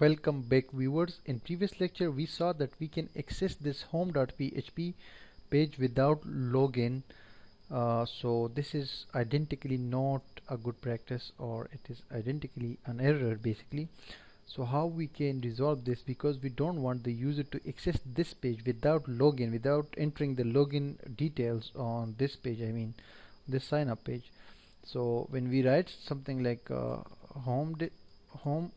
Welcome back viewers. In previous lecture we saw that we can access this home.php page without login. So this is identically not a good practice, or it is identically an error basically. So how we can resolve this, because we don't want the user to access this page without login, without entering the login details on this page, I mean this sign up page. So when we write something like home.php,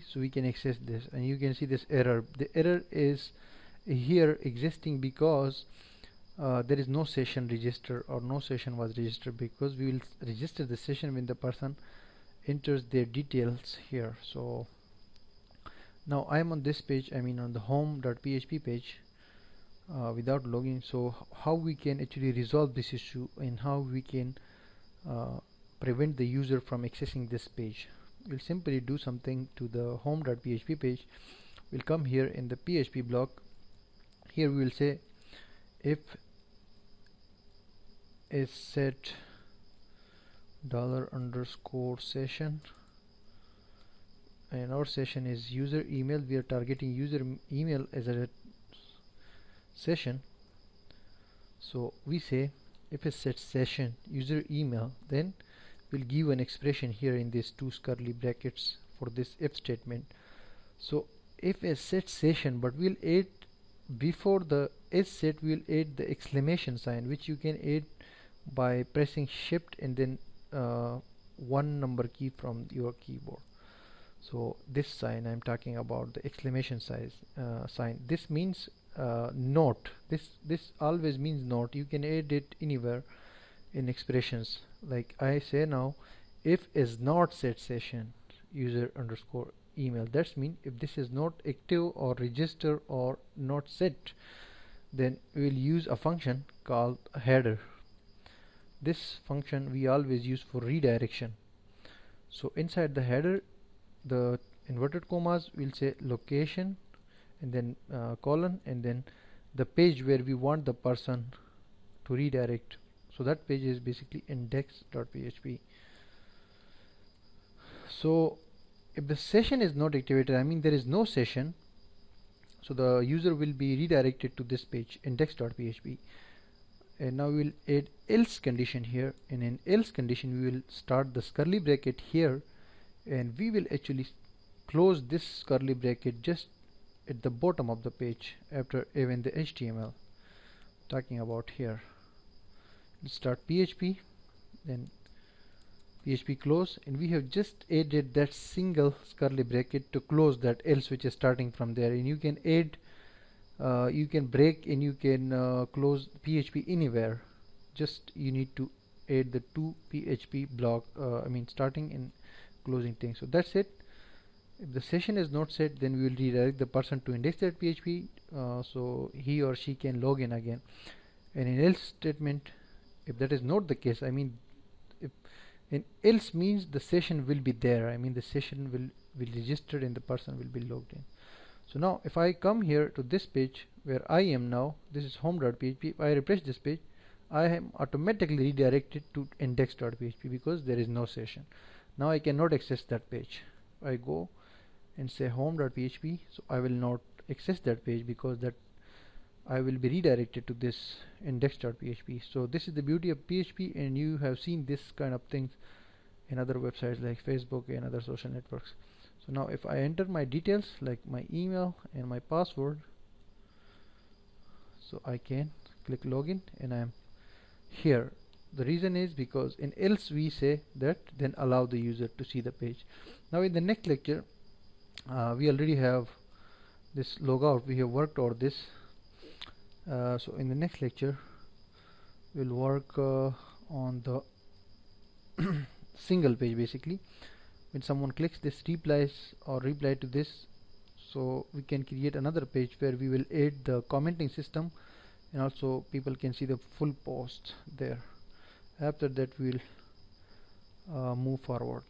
so we can access this, and you can see this error. The error is here existing because there is no session register, or no session was registered, because we will register the session when the person enters their details here. So now I am on this page, I mean on the home.php page without login. So how we can actually resolve this issue, and how we can prevent the user from accessing this page? We'll simply do something to the home.php page. We'll come here in the PHP block. Here we will say if is set $_session, and our session is user email. We are targeting user email as a session. So we say if is set session user email, then we'll give an expression here in these two curly brackets for this if statement. So if is set session, but we'll add before the is set, we'll add the exclamation sign, which you can add by pressing shift and then one number key from your keyboard. So this sign I'm talking about, the exclamation sign. This means note. This always means note. You can add it anywhere in expressions. Like I say now, if is not set session user underscore email, that's mean if this is not active or register or not set, then we will use a function called header. This function we always use for redirection. So inside the header, the inverted commas will say location, and then colon, and then the page where we want the person to redirect. So that page is basically index.php. So if the session is not activated, I mean there is no session, so the user will be redirected to this page, index.php. And now we will add else condition here, and in else condition we will start this curly bracket here, and we will actually close this curly bracket just at the bottom of the page after even the HTML. Talking about here, we'll start PHP, then PHP close, and we have just added that single curly bracket to close that else which is starting from there. And you can add you can break, and you can close PHP anywhere. Just you need to add the two PHP block, I mean starting and closing things. So that's it. If the session is not set, then we will redirect the person to index.php, so he or she can log in again. And in else statement, if that is not the case, I mean if in else means the session will be there, I mean the session will be registered and the person will be logged in. So now if I come here to this page where I am now, this is home.php, if I refresh this page, I am automatically redirected to index.php because there is no session. Now I cannot access that page. I go and say home.php, so I will not access that page because that I will be redirected to this index.php. So this is the beauty of PHP, and you have seen this kind of things in other websites like Facebook and other social networks. So now if I enter my details like my email and my password, so I can click login and I am here. The reason is because in else we say that then allow the user to see the page. Now in the next lecture we already have this logout, we have worked on this. So in the next lecture we'll work on the single page. Basically when someone clicks this reply to this, so we can create another page where we will add the commenting system, and also people can see the full post there. After that we'll move forward.